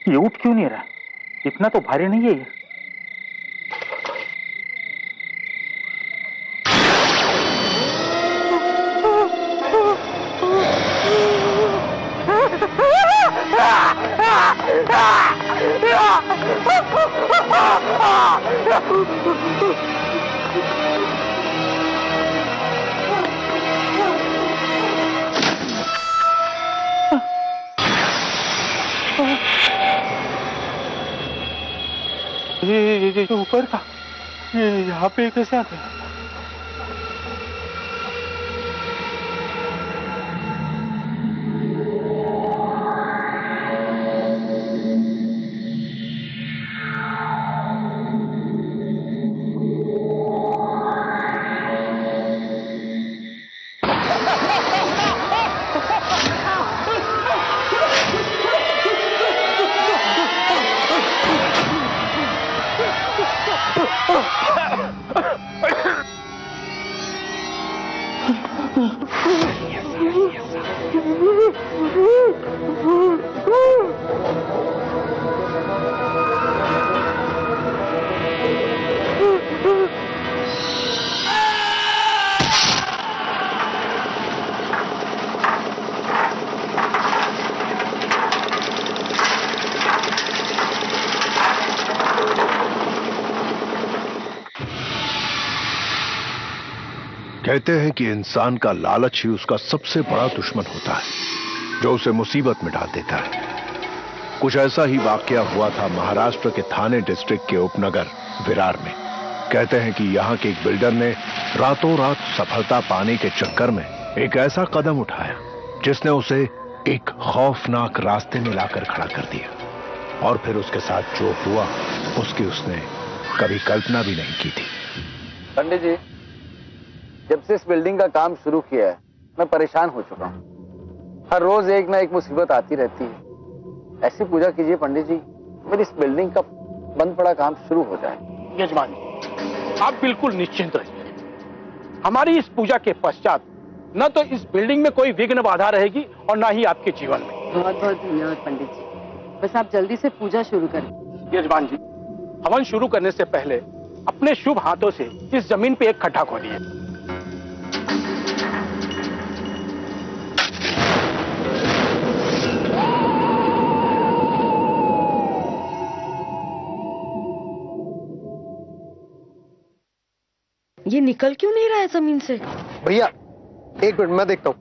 ये उठ क्यों नहीं रहा? इतना तो भारी नहीं है ये। ये ऊपर था, ये यहाँ पे कैसे आ गया? कहते हैं कि इंसान का लालच ही उसका सबसे बड़ा दुश्मन होता है, जो उसे मुसीबत में डाल देता है। कुछ ऐसा ही वाकया हुआ था महाराष्ट्र के थाने डिस्ट्रिक्ट के उपनगर विरार में। कहते हैं कि यहाँ के एक बिल्डर ने रातों रात सफलता पाने के चक्कर में एक ऐसा कदम उठाया जिसने उसे एक खौफनाक रास्ते में लाकर खड़ा कर दिया, और फिर उसके साथ जो हुआ उसकी उसने कभी कल्पना भी नहीं की थी। पंडित जी, जब से इस बिल्डिंग का काम शुरू किया है मैं परेशान हो चुका हूँ। हर रोज एक ना एक मुसीबत आती रहती है। ऐसी पूजा कीजिए पंडित जी, मेरी इस बिल्डिंग का बंद पड़ा काम शुरू हो जाए। यजमान आप बिल्कुल निश्चिंत रहिए। हमारी इस पूजा के पश्चात न तो इस बिल्डिंग में कोई विघ्न बाधा रहेगी और न ही आपके जीवन में। बहुत बहुत धन्यवाद पंडित जी। बस आप जल्दी से पूजा शुरू करें। यजमान जी, हवन शुरू करने से पहले अपने शुभ हाथों से इस जमीन पे एक खड्डा खोदिए। ये निकल क्यों नहीं रहा है जमीन से? भैया एक मिनट मैं देखता हूँ।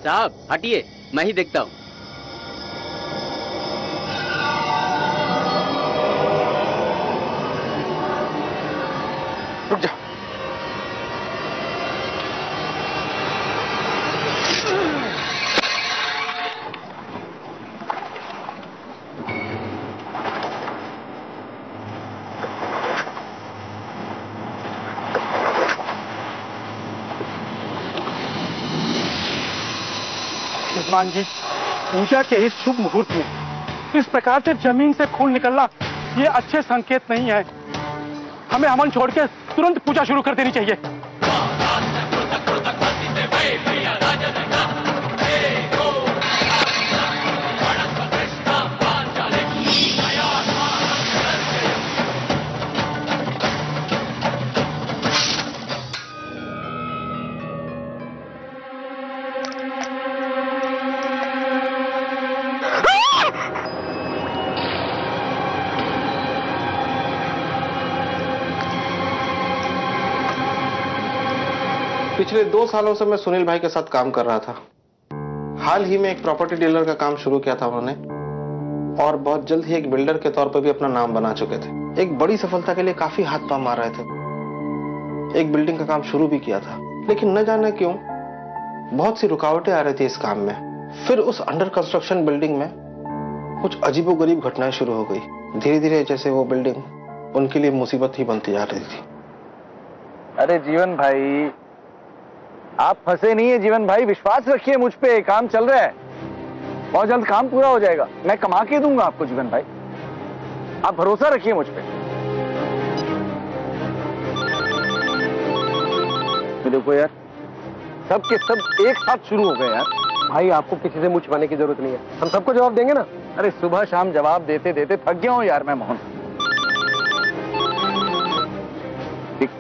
साहब हटिए, मैं ही देखता हूँ। रुक जा। यजमान जी, पूजा के इस शुभ मुहूर्त में इस प्रकार से जमीन से खून निकलना ये अच्छे संकेत नहीं है। हमें हवन छोड़ के तुरंत पूजा शुरू कर देनी चाहिए। पिछले 2 सालों से मैं सुनील भाई के साथ काम कर रहा था। हाल ही में एक प्रॉपर्टी डीलर का काम शुरू किया था उन्होंने, और बहुत जल्द ही एक बिल्डर के तौर पर भी अपना नाम बना चुके थे। एक बड़ी सफलता के लिए काफी हाथ पांव मार रहे थे। एक बिल्डिंग का काम शुरू भी किया था, लेकिन न जाने क्यों बहुत सी रुकावटें आ रही थी इस काम में। फिर उस अंडर कंस्ट्रक्शन बिल्डिंग में कुछ अजीबोगरीब घटनाएं शुरू हो गई। धीरे धीरे जैसे वो बिल्डिंग उनके लिए मुसीबत ही बनती जा रही थी। अरे जीवन भाई, आप फंसे नहीं है। जीवन भाई विश्वास रखिए मुझ पे, काम चल रहा है, बहुत जल्द काम पूरा हो जाएगा। मैं कमा के दूंगा आपको जीवन भाई, आप भरोसा रखिए मुझ पे। देखो यार, सब के सब एक साथ शुरू हो गए यार। भाई आपको किसी से मुंह छिपाने की जरूरत नहीं है, हम सबको जवाब देंगे ना। अरे सुबह शाम जवाब देते देते थक गया हूँ यार मैं मोहन।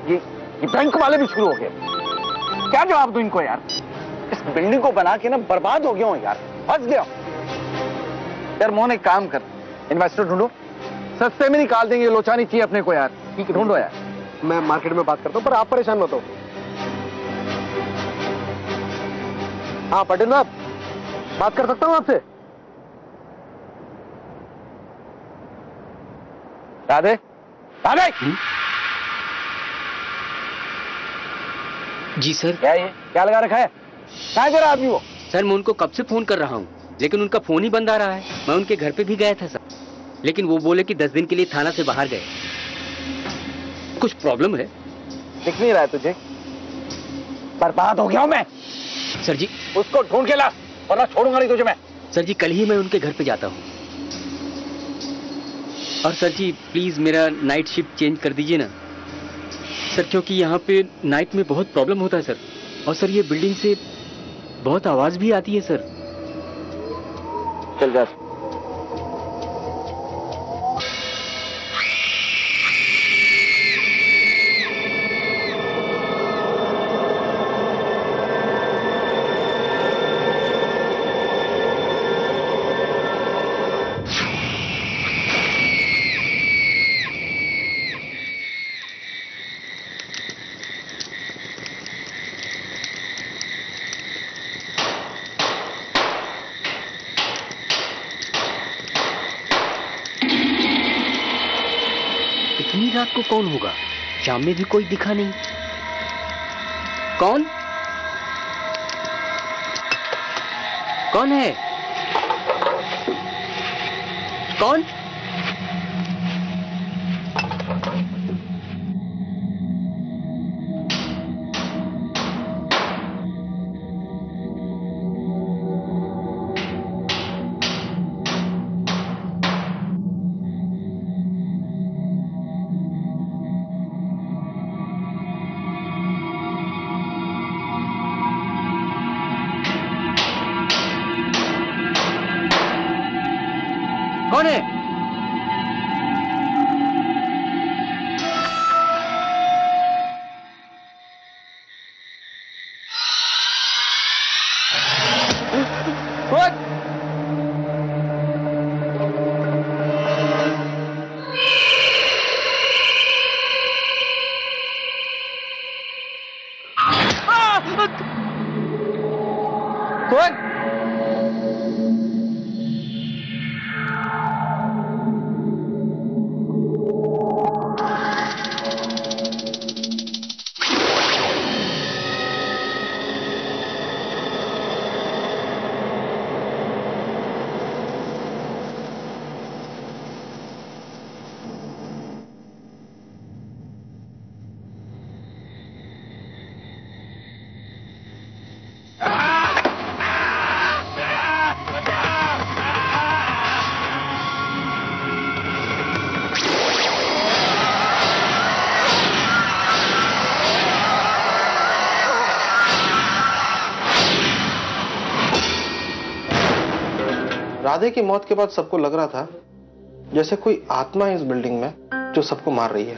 ये बैंक वाले भी शुरू हो गए, क्या जवाब दूं इनको यार। इस बिल्डिंग को बना के ना बर्बाद हो गया हूँ यार, फंस गया हूँ। यार मोहन एक काम कर, इन्वेस्टर ढूंढो, सस्ते में निकाल देंगे, लोचा नहीं चाहिए अपने को यार। ठीक है ढूंढो यार। मैं मार्केट में बात करता हूँ, पर आप परेशान मत हो। हाँ पटेल साहब, बात कर सकता हूँ आपसे? राधे, राधे। जी सर। क्या ये क्या लगा रखा है? कहाँ जा रहा आदमी वो? सर मैं उनको कब से फोन कर रहा हूँ, लेकिन उनका फोन ही बंद आ रहा है। मैं उनके घर पे भी गया था सर, लेकिन वो बोले कि 10 दिन के लिए थाना से बाहर गए। कुछ प्रॉब्लम है? दिख नहीं रहा है तुझे? बर्बाद हो गया हूं मैं। सर जी उसको ढूंढ के ला, वरना छोड़ूंगा नहीं तुझे मैं। सर जी कल ही मैं उनके घर पे जाता हूँ। और सर जी प्लीज मेरा नाइट शिफ्ट चेंज कर दीजिए ना सर, क्योंकि यहाँ पे नाइट में बहुत प्रॉब्लम होता है सर। और सर ये बिल्डिंग से बहुत आवाज भी आती है सर। चल जा। इतनी रात को कौन होगा? शाम में भी कोई दिखा नहीं। कौन कौन है? कौन? कौन है? राधे की मौत के बाद सबको लग रहा था जैसे कोई आत्मा है इस बिल्डिंग में जो सबको मार रही है।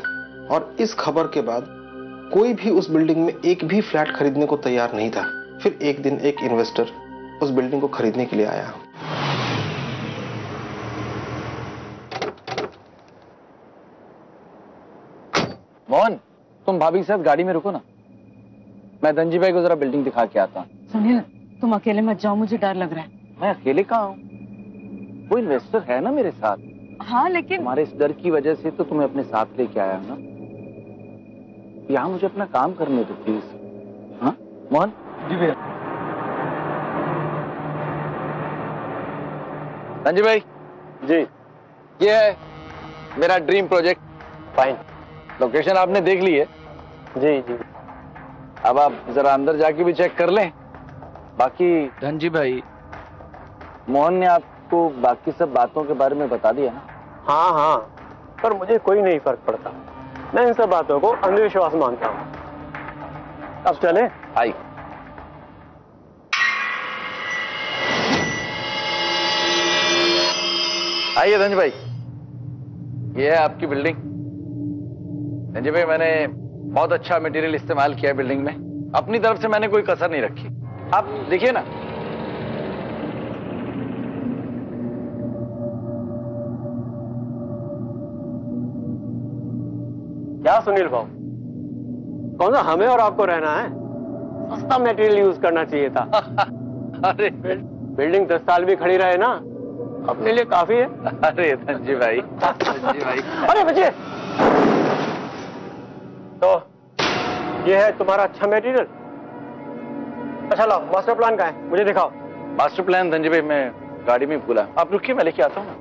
और इस खबर के बाद कोई भी उस बिल्डिंग में एक भी फ्लैट खरीदने को तैयार नहीं था। फिर एक दिन एक इन्वेस्टर उस बिल्डिंग को खरीदने के लिए आया। मोहन, तुम भाभी के साथ गाड़ी में रुको ना, मैं धनजी भाई को जरा बिल्डिंग दिखा के आता हूँ। सुनील तुम अकेले मत जाओ, मुझे डर लग रहा है। मैं अकेले कहाँ हूँ? वो इन्वेस्टर है ना मेरे साथ। हाँ लेकिन तुम्हारे इस डर की वजह से तो तुम्हें अपने साथ लेके आया हूं ना। यहाँ मुझे अपना काम करने दो प्लीज। हाँ मोहन? जी भैया। धनजी भाई जी, ये है मेरा ड्रीम प्रोजेक्ट। फाइन, लोकेशन आपने देख ली है? जी जी। अब आप जरा अंदर जाके भी चेक कर लें। बाकी धनजी भाई, मोहन ने आपको बाकी सब बातों के बारे में बता दिया ना? हाँ हाँ, पर मुझे कोई नहीं फर्क पड़ता। मैं इन सब बातों को अंधविश्वास मानता हूँ। अब चले। आई। आइए धनजी भाई, ये है आपकी बिल्डिंग। धनजी भाई, मैंने बहुत अच्छा मटेरियल इस्तेमाल किया है बिल्डिंग में। अपनी तरफ से मैंने कोई कसर नहीं रखी। आप देखिए ना। क्या सुनील भाऊ, कौन सा हमें और आपको रहना है? सस्ता मटेरियल यूज करना चाहिए था। अरे बिल्डिंग 10 साल भी खड़ी रहे ना, अपने लिए काफी है। अरे धनजी भाई, धनजी भाई। अरे बच्चे, तो ये है तुम्हारा अच्छा मटेरियल। अच्छा लो, मास्टर प्लान का है, मुझे दिखाओ। मास्टर प्लान धनजी भाई मैं गाड़ी में भूला, आप रुकिए मैं लेके आता हूँ।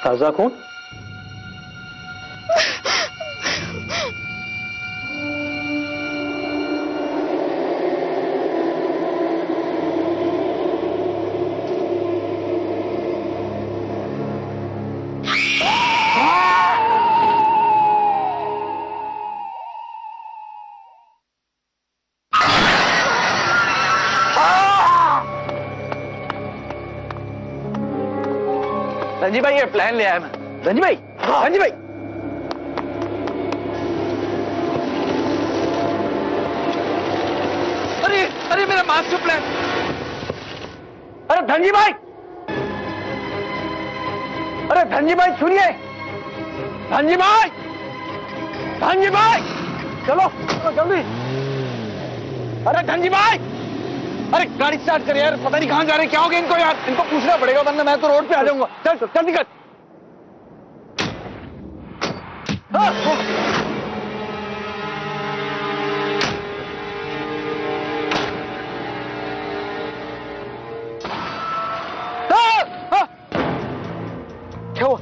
ताजा खून? धनजी भाई, ये प्लान ले आया मैं। धनजी भाई, धनजी भाई। अरे अरे मेरा मास्टर प्लान। अरे धनजी भाई, अरे धनजी भाई सुनिए। धनजी भाई, धनजी भाई, चलो जल्दी। अरे धनजी भाई, अरे गाड़ी स्टार्ट कर यार, पता नहीं कहां जा रहे, क्या हो गया इनको यार। इनको पूछना पड़ेगा वरना मैं तो रोड पे आ जाऊंगा। चल चल जल्दी कर। क्या हुआ?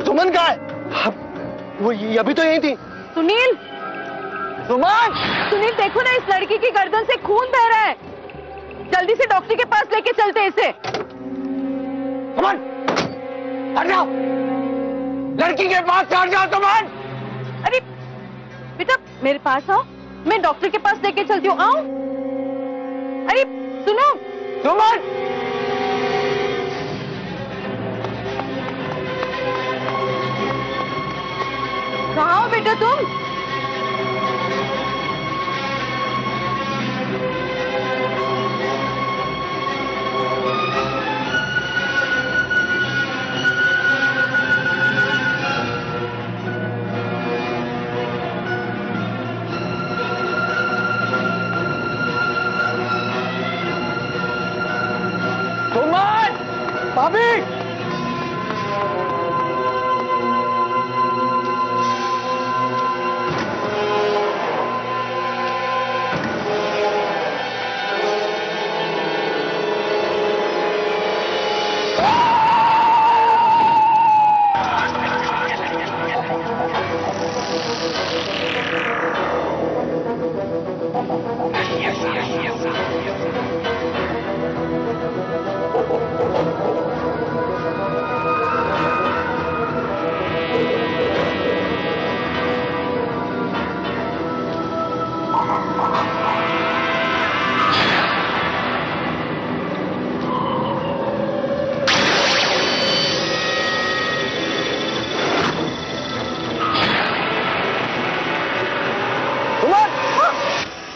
सुमन कहाँ है? वो अभी तो यही थी। सुनील, सुमन! सुनील देखो ना, इस लड़की की गर्दन से खून बह रहा है। जल्दी से डॉक्टर के पास लेके चलते हैं इसे। सुमन, हट जाओ। लड़की के पास हट जाओ सुमन। अरे बेटा मेरे पास आओ, मैं डॉक्टर के पास लेके चलती हूँ। आओ। अरे सुनो। सुमन! कहाँ हो बेटा तुम? सुमन! भाभी!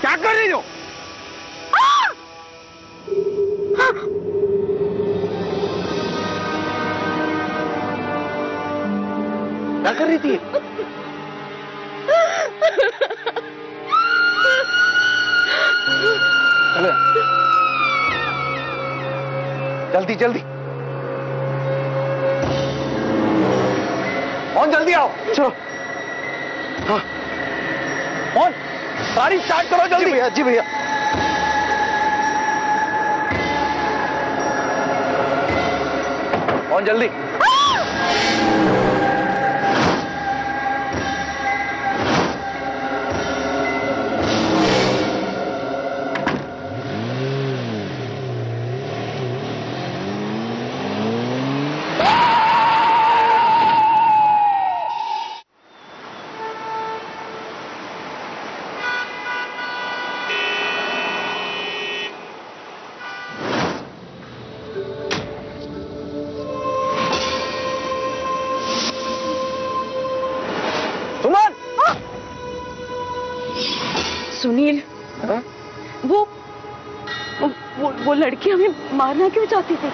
क्या कर रही हो? क्या कर रही थी? चलो जल्दी जल्दी, मोहन जल्दी आओ। चलो हाँ मोहन, गाड़ी स्टार्ट करो जल्दी। भैया जी भैया। मोहन जल्दी। सुनील, वो लड़की हमें मारना क्यों चाहती थी?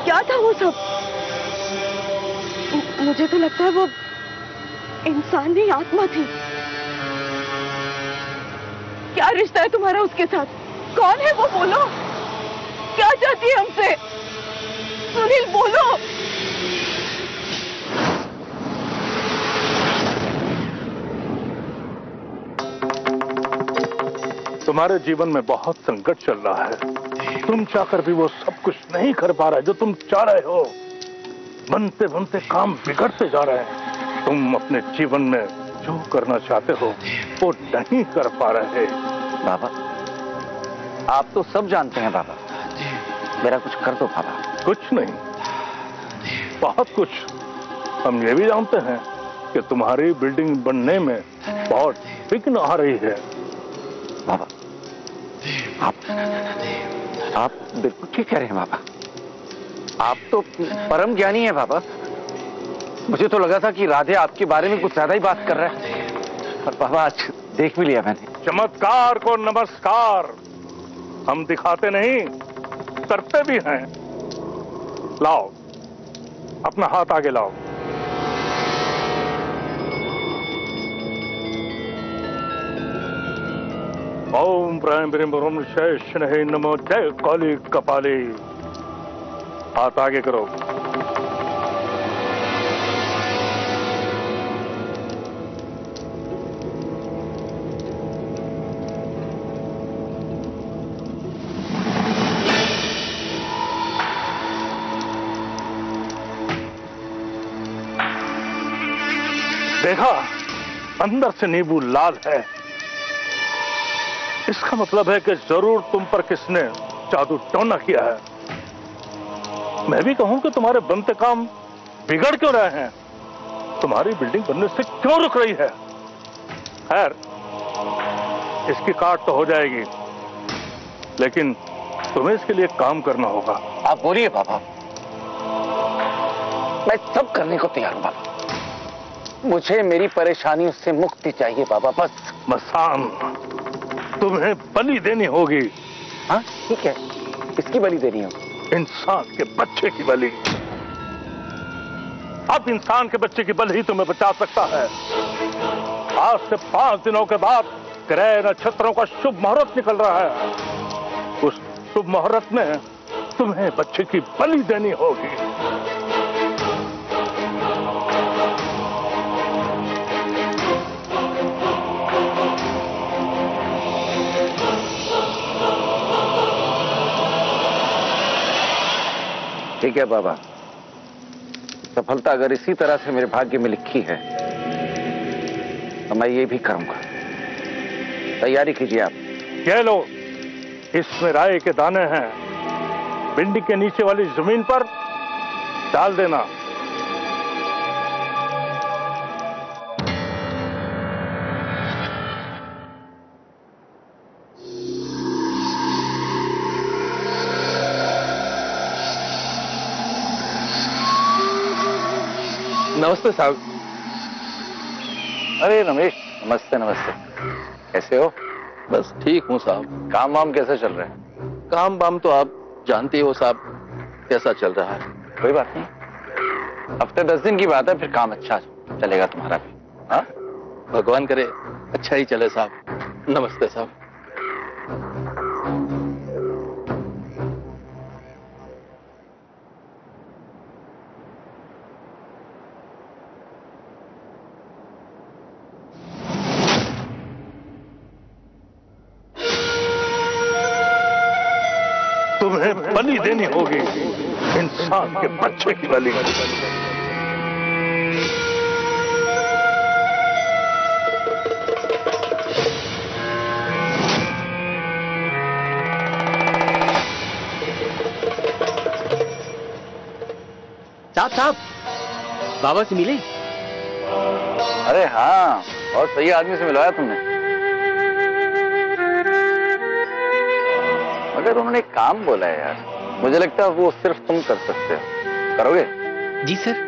क्या था वो सब? मुझे तो लगता है वो इंसान नहीं आत्मा थी। क्या रिश्ता है तुम्हारा उसके साथ? कौन है वो? बोलो, क्या चाहती है हमसे? सुनील बोलो। तुम्हारे जीवन में बहुत संकट चल रहा है, तुम चाहकर भी वो सब कुछ नहीं कर पा रहे जो तुम चाह रहे हो। बनते बनते काम बिगड़ते जा रहे हैं। तुम अपने जीवन में जो करना चाहते हो वो नहीं कर पा रहे। बाबा, आप तो सब जानते हैं बाबा, मेरा कुछ कर दो बाबा। कुछ नहीं, बहुत कुछ। हम ये भी जानते हैं कि तुम्हारी बिल्डिंग बनने में बहुत विघ्न आ रही है। बाबा, आप बिल्कुल ठीक कह रहे हैं बाबा। आप तो परम ज्ञानी हैं बाबा। मुझे तो लगा था कि राधे आपके बारे में कुछ ज्यादा ही बात कर रहा है, पर बाबा आज देख भी लिया मैंने। चमत्कार को नमस्कार। हम दिखाते नहीं, करते भी हैं। लाओ, अपना हाथ आगे लाओ। ओम प्रायम ब्रह्म ब्रह्म शेष नहीं नमो जय काली कपाली। हाथ आगे करो। देखा, अंदर से नींबू लाल है। इसका मतलब है कि जरूर तुम पर किसने जादू टोना किया है। मैं भी कहूं कि तुम्हारे बनते काम बिगड़ क्यों रहे हैं? तुम्हारी बिल्डिंग बनने से क्यों रुक रही है? खैर, इसकी काट तो हो जाएगी, लेकिन तुम्हें इसके लिए काम करना होगा। आप बोलिए बाबा, मैं सब करने को तैयार हूं बाबा। मुझे मेरी परेशानियों से मुक्ति चाहिए बाबा, बस। मसान, तुम्हें बलि देनी होगी। हाँ ठीक है, किसकी बलि देनी होगी? इंसान के बच्चे की बलि। अब इंसान के बच्चे की बलि ही तुम्हें बचा सकता है। आज से 5 दिनों के बाद ग्रह नक्षत्रों का शुभ मुहूर्त निकल रहा है। उस शुभ मुहूर्त में तुम्हें बच्चे की बलि देनी होगी। ठीक है बाबा, सफलता अगर इसी तरह से मेरे भाग्य में लिखी है तो मैं ये भी करूंगा। तैयारी कीजिए आप। ये लो, इसमें राई के दाने हैं। बिल्डिंग के नीचे वाली जमीन पर डाल देना। नमस्ते साहब। अरे रमेश, नमस्ते नमस्ते। कैसे हो? बस ठीक हूँ साहब। काम वाम कैसे चल रहे हैं? काम वाम तो आप जानते हो साहब कैसा चल रहा है। कोई बात नहीं, हफ्ते 10 दिन की बात है, फिर काम अच्छा चलेगा तुम्हारा भी। हाँ, भगवान करे अच्छा ही चले साहब। नमस्ते साहब। तुम्हें बलि देनी होगी, इंसान के बच्चे की बलि। साहब बाबा से मिले? अरे हाँ, बहुत सही आदमी से मिलवाया तुमने। मगर उन्होंने एक काम बोला है यार, मुझे लगता है वो सिर्फ तुम कर सकते हो। करोगे? जी सर।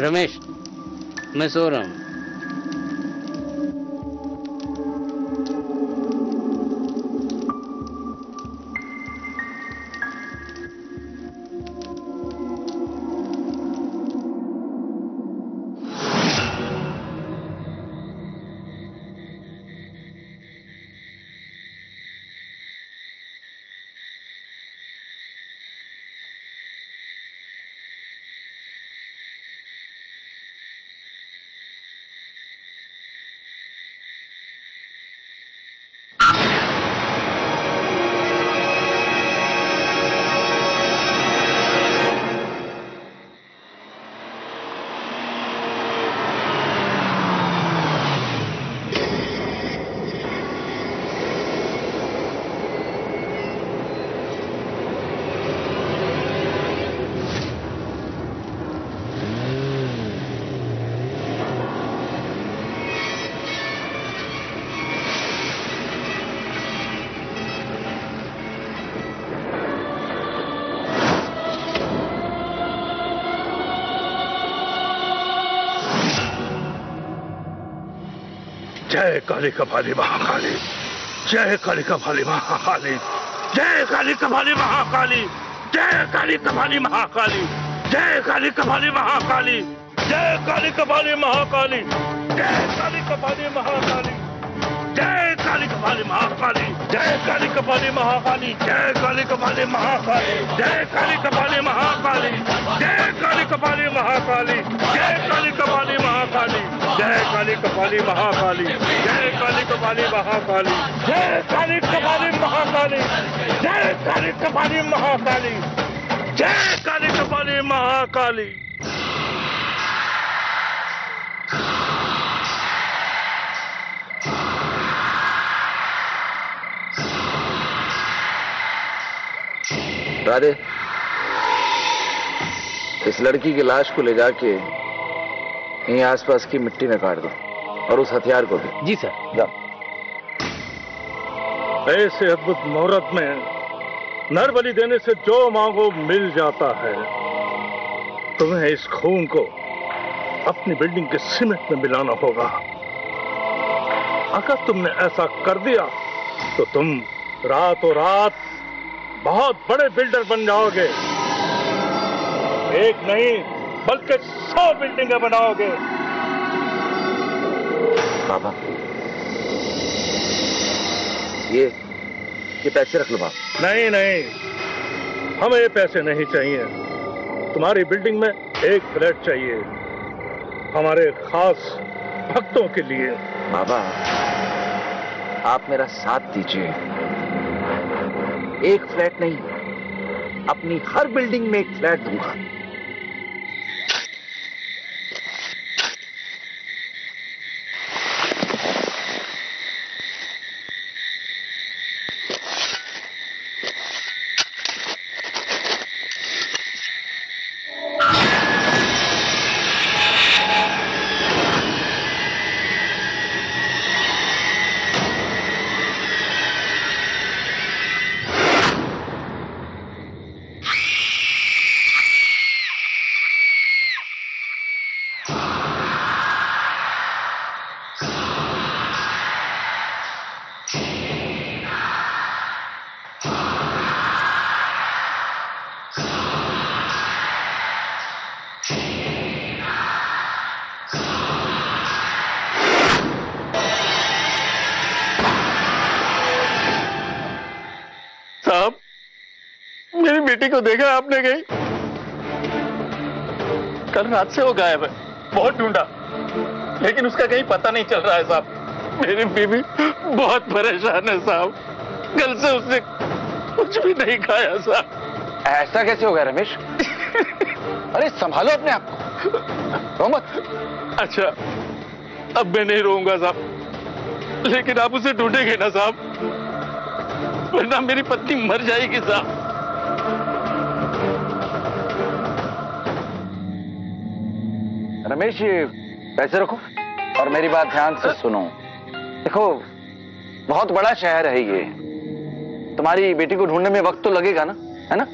रमेश, मैं सो रहा हूँ। जय काली कपाली महाकाली, जय काली कपाली महाकाली, जय काली कपाली महाकाली, जय काली कपाली महाकाली, जय काली कपाली महाकाली, जय काली कपाली महाकाली, जय काली कपाली महाकाली, जय काली कपाली महाकाली, जय काली कपाली महाकाली, जय काली कपाली महाकाली, जय काली कपाली महाकाली, जय काली कपाली महाकाली, जय काली कपाली महाकाली, जय काली कपाली महाकाली, जय काली कपाली महाकाली, जय काली कपाली महाकाली, जय काली कपाली महाकाली, जय काली कपाली महाकाली। राधे, इस लड़की की लाश को ले जाके यहीं आसपास की मिट्टी में काट दो, और उस हथियार को भी। जी सर। जाओ। ऐसे अद्भुत मुहूर्त में नर बलि देने से जो मांगो मिल जाता है। तुम्हें इस खून को अपनी बिल्डिंग के सीमेंट में मिलाना होगा। अगर तुमने ऐसा कर दिया तो तुम रातों रात बहुत बड़े बिल्डर बन जाओगे। एक नहीं बल्कि 100 बिल्डिंगें बनाओगे। बाबा, ये पैसे रख लो बाबा। नहीं नहीं, हमें ये पैसे नहीं चाहिए। तुम्हारी बिल्डिंग में एक फ्लैट चाहिए, हमारे खास भक्तों के लिए। बाबा, आप मेरा साथ दीजिए। एक फ्लैट नहीं, अपनी हर बिल्डिंग में एक फ्लैट दूंगा। बेटी को देखा आपने कहीं? कल रात से वो गायब है, बहुत ढूंढा लेकिन उसका कहीं पता नहीं चल रहा है साहब। मेरी बीवी बहुत परेशान है साहब, कल से उसने कुछ भी नहीं खाया साहब। ऐसा कैसे हो गया रमेश? अरे संभालो अपने आप को, रो मत। अच्छा अब मैं नहीं रोऊंगा साहब, लेकिन आप उसे ढूंढेंगे ना साहब, वरना मेरी पत्नी मर जाएगी साहब। रमेश ये पैसे रखो और मेरी बात ध्यान से सुनो। देखो बहुत बड़ा शहर है ये, तुम्हारी बेटी को ढूंढने में वक्त तो लगेगा ना, है ना?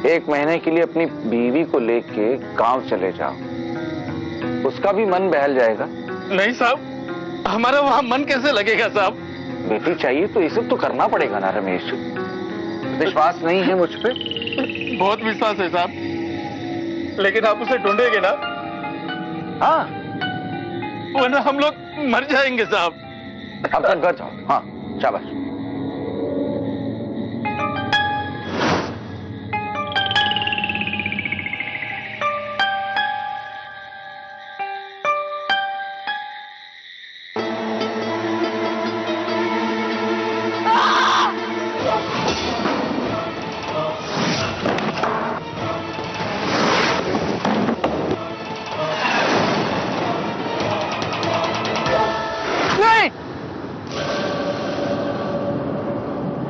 1 महीने के लिए अपनी बीवी को लेके गांव चले जाओ, उसका भी मन बहल जाएगा। नहीं साहब, हमारा वहां मन कैसे लगेगा साहब? बेटी चाहिए तो ये सब तो करना पड़ेगा ना रमेश। विश्वास नहीं है मुझ पे? बहुत विश्वास है साहब, लेकिन आप उसे ढूंढेंगे ना? हाँ, वरना हम लोग मर जाएंगे साहब। अब तक घर जाओ। हाँ शाबाश।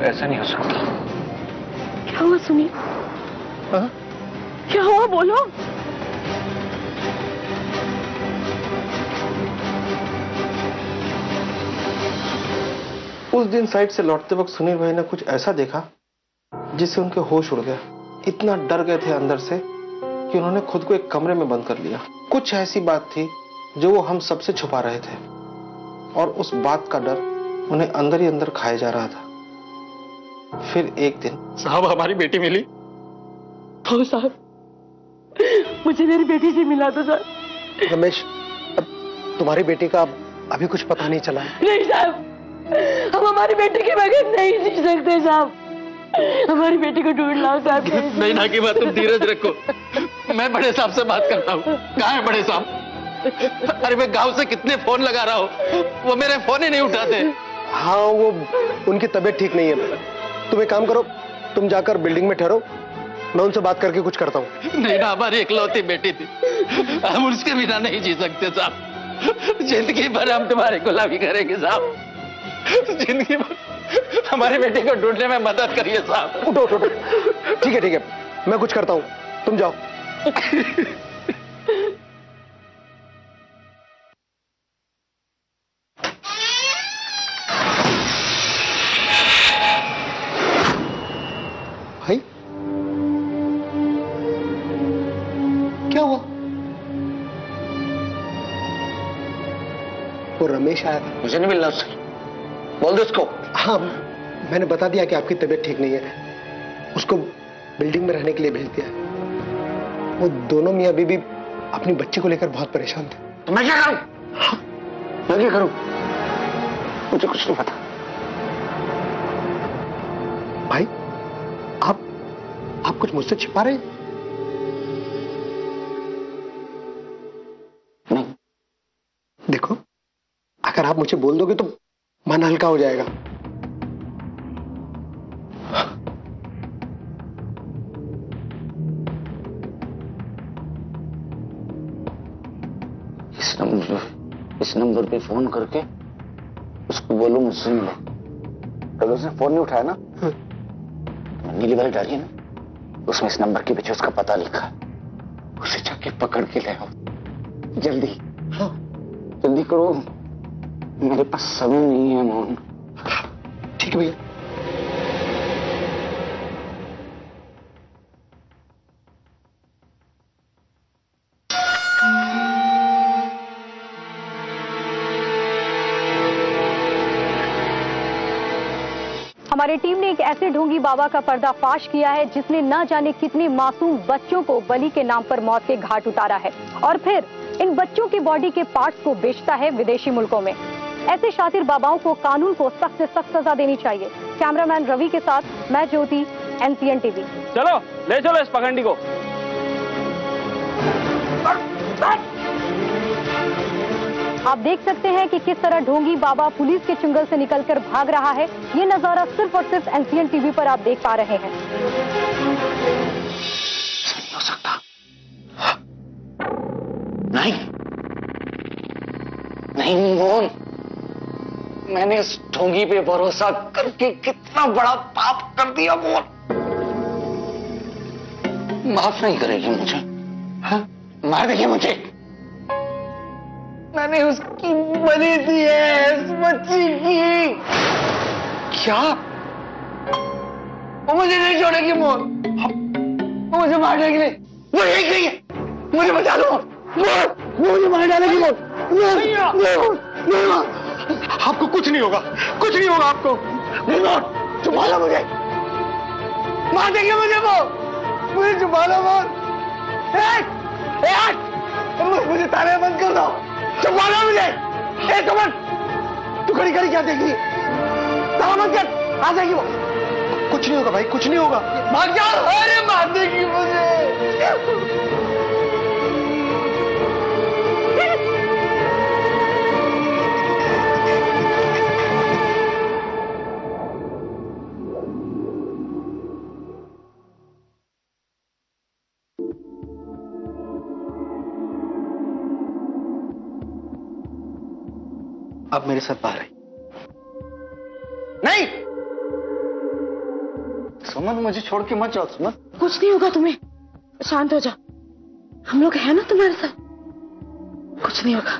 ऐसा नहीं हो सकता। क्या हुआ सुनील? क्या हुआ बोलो। उस दिन साइड से लौटते वक्त सुनील भाई ने कुछ ऐसा देखा जिससे उनके होश उड़ गया। इतना डर गए थे अंदर से कि उन्होंने खुद को एक कमरे में बंद कर लिया। कुछ ऐसी बात थी जो वो हम सबसे छुपा रहे थे और उस बात का डर उन्हें अंदर ही अंदर खाया जा रहा था। फिर एक दिन साहब हमारी बेटी मिली। हाँ साहब, मुझे मेरी बेटी से मिला था सर। रमेश, अब तुम्हारी बेटी का अभी कुछ पता नहीं चला है? नहीं साहब, हम हमारी बेटी के बगैर नहीं जी सकते साहब। हमारी बेटी को ढूंढ लाओ साहब। नहीं ना की बात, तुम धीरज रखो, मैं बड़े साहब से बात करता हूँ। कहाँ है बड़े साहब? अरे मैं गांव से कितने फोन लगा रहा हूँ, वो मेरे फोन ही नहीं उठाते। हाँ वो उनकी तबीयत ठीक नहीं है। तुम एक काम करो, तुम जाकर बिल्डिंग में ठहरो, मैं उनसे बात करके कुछ करता हूँ। नहीं ना, हमारी इकलौती बेटी थी, हम उसके बिना नहीं जी सकते साहब। जिंदगी भर हम तुम्हारी गुलामी करेंगे साहब, जिंदगी भर। हमारी बेटी को ढूंढने में मदद करिए साहब। उठो उठो। ठीक है, मैं कुछ करता हूँ, तुम जाओ। भाई क्या हुआ? वो रमेश आया था। मुझे नहीं मिलना उससे, बोल दो उसको। हाँ मैंने बता दिया कि आपकी तबीयत ठीक नहीं है, उसको बिल्डिंग में रहने के लिए भेज दिया। वो दोनों मियां बीबी अपनी बच्ची को लेकर बहुत परेशान थे। तो मैं क्या करूं? हाँ? मैं क्या करूं? मुझे कुछ नहीं पता। भाई आप कुछ मुझसे छिपा रहे हैं? नहीं। देखो अगर आप मुझे बोल दोगे तो मन हल्का हो जाएगा। इस नंबर पे फोन करके उसको बोलो मुझसे मिलो। अगर उसने फोन नहीं उठाया ना, तो नीली वाली डालिए ना, उसमें इस नंबर के पीछे उसका पता लिखा है, उसे जाके पकड़ के ले आओ जल्दी। हाँ जल्दी करो, मेरे पास समय नहीं है मोहन। ठीक है भैया। हमारी टीम ने एक ऐसे ढोंगी बाबा का पर्दाफाश किया है जिसने न जाने कितने मासूम बच्चों को बलि के नाम पर मौत के घाट उतारा है और फिर इन बच्चों की बॉडी के पार्ट्स को बेचता है विदेशी मुल्कों में। ऐसे शातिर बाबाओं को कानून को सख्त से सख्त सजा देनी चाहिए। कैमरामैन रवि के साथ मैं ज्योति, एनसीएन टीवी। चलो ले चलो इस पखंडी को। आप देख सकते हैं कि किस तरह ढोंगी बाबा पुलिस के चुंगल से निकलकर भाग रहा है। ये नजारा सिर्फ और सिर्फ एनसीएन टीवी पर आप देख पा रहे हैं। नहीं हो सकता। नहीं नहीं मोहन, मैंने इस ढोंगी पे भरोसा करके कितना बड़ा पाप कर दिया मोहन। माफ नहीं करेगी मुझे? हाँ? मार देगी मुझे? मैंने उसकी बलि दी है, इस बच्ची की। क्या वो मुझे नहीं छोड़ेगी मोहन? वो मुझे मार देगी। वो यही गई है, मुझे बचा लो। वो मुझे मार डालेगी मोहन। आपको कुछ नहीं होगा, कुछ नहीं होगा आपको। नहीं मोहन, छुपा लो मुझे, मार देगी मुझे वो। मुझे छुपा लो मोहन। मुझे ताले बंद कर दो, छुपा लो मुझे। एक मिनट, तू खड़ी खड़ी क्या देगी? ताला बंद कर, आ जाएगी वो। कुछ नहीं होगा भाई, कुछ नहीं होगा। भाग जाओ। अरे मार देगी मुझे। अब मेरे साथ बाहर आई। नहीं सुमन, मुझे छोड़ के मत जाओ सुमन। कुछ नहीं होगा तुम्हें, शांत हो जाओ। हम लोग हैं ना तुम्हारे साथ, कुछ नहीं होगा।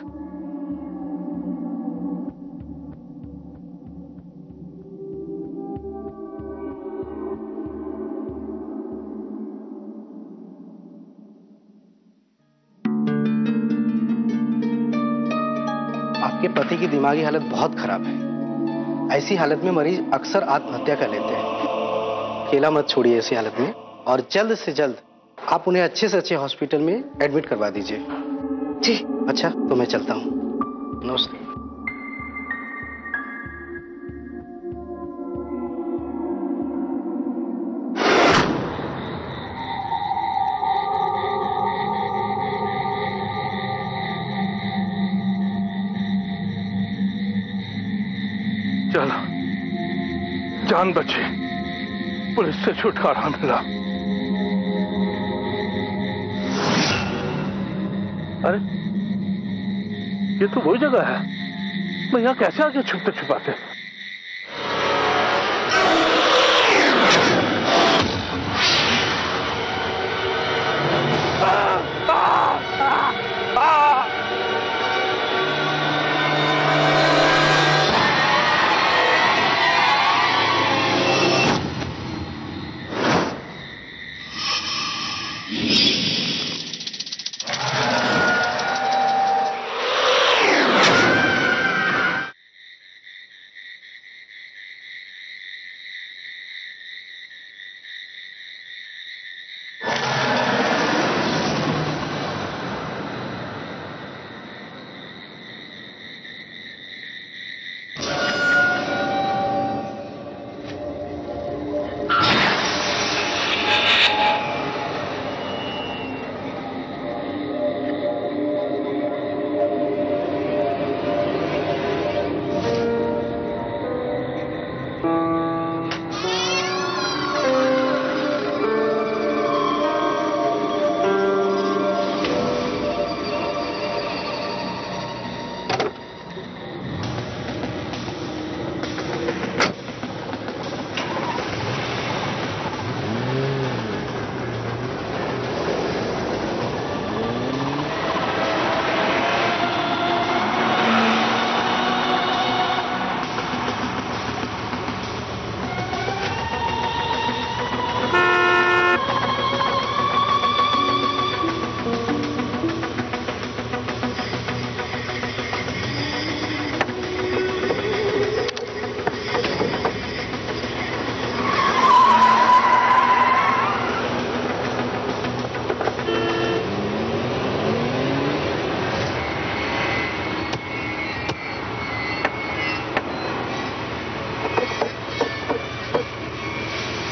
आपके पति की दिमागी हालत बहुत खराब है। ऐसी हालत में मरीज अक्सर आत्महत्या कर लेते हैं। अकेला मत छोड़िए ऐसी हालत में, और जल्द से जल्द आप उन्हें अच्छे से अच्छे हॉस्पिटल में एडमिट करवा दीजिए। जी। अच्छा, तो मैं चलता हूँ। नमस्ते। चलो, जान बची, पुलिस से छुटकारा मिला। अरे ये तो वही जगह है, मैं यहाँ कैसे आके छुपते छुपाते।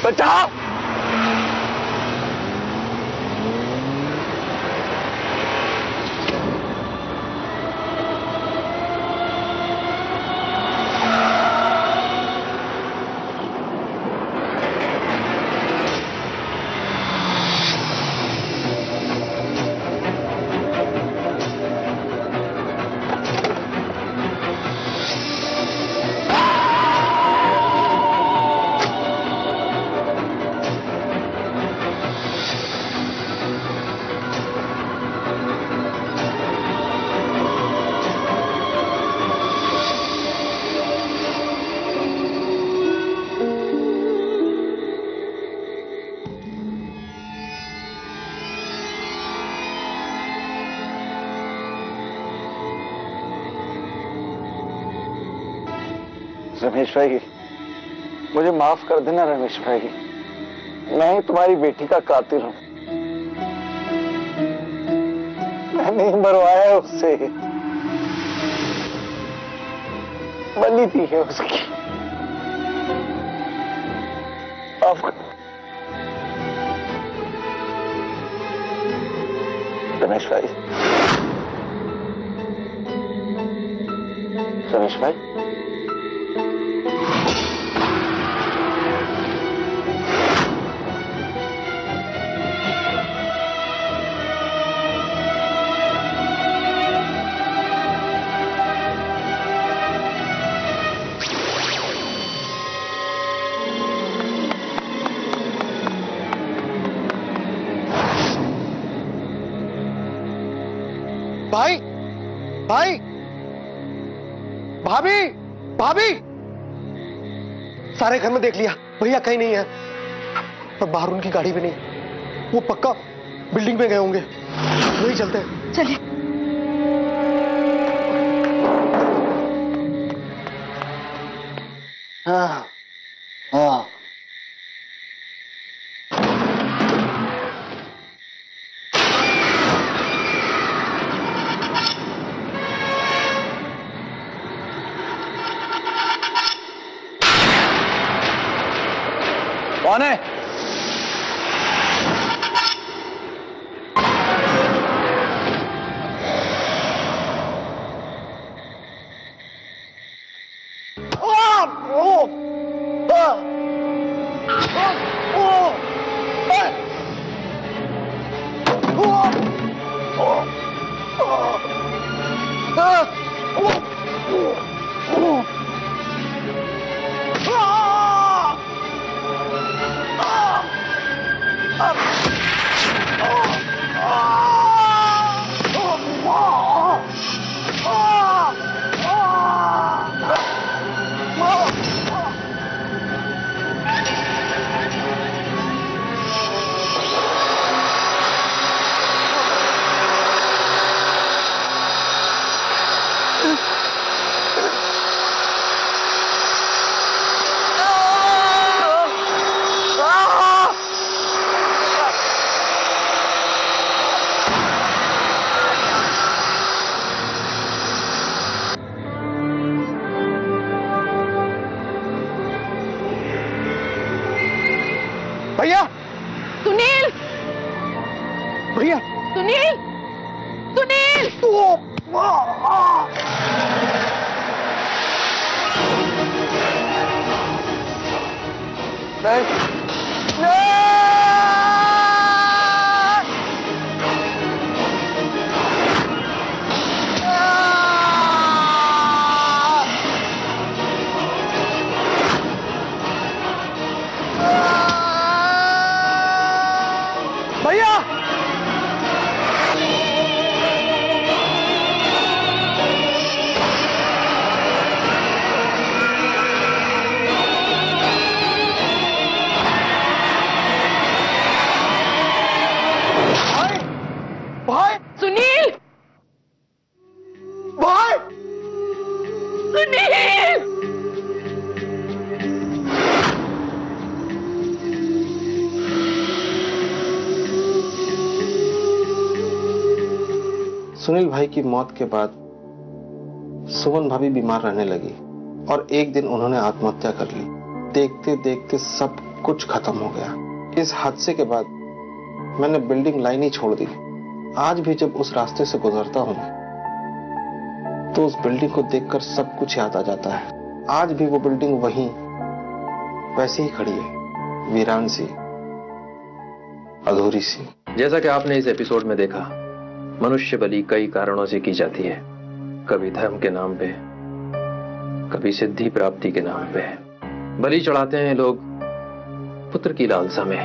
बचाओ। रमेश भाई, मुझे माफ कर देना रमेश भाई, मैं ही तुम्हारी बेटी का कातिल हूं। मैंने ही मरवाया उससे, बलि दी है उसकी। माफ कर रमेश भाई। रमेश भाई, भाई भाई, भाभी भाभी, सारे घर में देख लिया, भैया कहीं नहीं है। पर बाहर उनकी गाड़ी भी नहीं, वो पक्का बिल्डिंग में गए होंगे। वही चलते हैं। चलिए। हाँ हाँ, कौन है? भैया, सुनील, भैया, सुनील, सुनील। भैया, भाई, सुनील, भाई, सुनील। सुनील भाई की मौत के बाद सुमन भाभी बीमार रहने लगी और एक दिन उन्होंने आत्महत्या कर ली। देखते देखते सब कुछ खत्म हो गया। इस हादसे के बाद मैंने बिल्डिंग लाइन ही छोड़ दी। आज भी जब उस रास्ते से गुजरता हूं तो उस बिल्डिंग को देखकर सब कुछ याद आ जाता है। आज भी वो बिल्डिंग वहीं वैसे ही खड़ी है, वीरान सी, अधूरी सी। जैसा कि आपने इस एपिसोड में देखा, मनुष्य बलि कई कारणों से की जाती है। कभी धर्म के नाम पे, कभी सिद्धि प्राप्ति के नाम पे। बलि चढ़ाते हैं लोग पुत्र की लालसा में,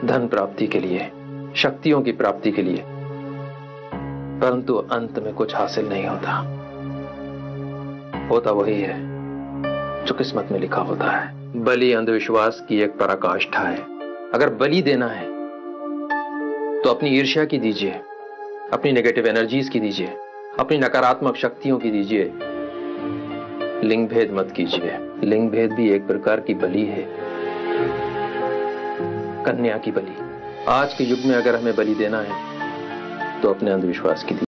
धन प्राप्ति के लिए, शक्तियों की प्राप्ति के लिए, परंतु अंत में कुछ हासिल नहीं होता। होता वही है जो किस्मत में लिखा होता है। बलि अंधविश्वास की एक पराकाष्ठा है। अगर बलि देना है तो अपनी ईर्ष्या की दीजिए, अपनी नेगेटिव एनर्जीज की दीजिए, अपनी नकारात्मक शक्तियों की दीजिए, लिंग भेद मत कीजिए। लिंग भेद भी एक प्रकार की बलि है, कन्या की बलि। आज के युग में अगर हमें बलि देना है तो अपने अंधविश्वास की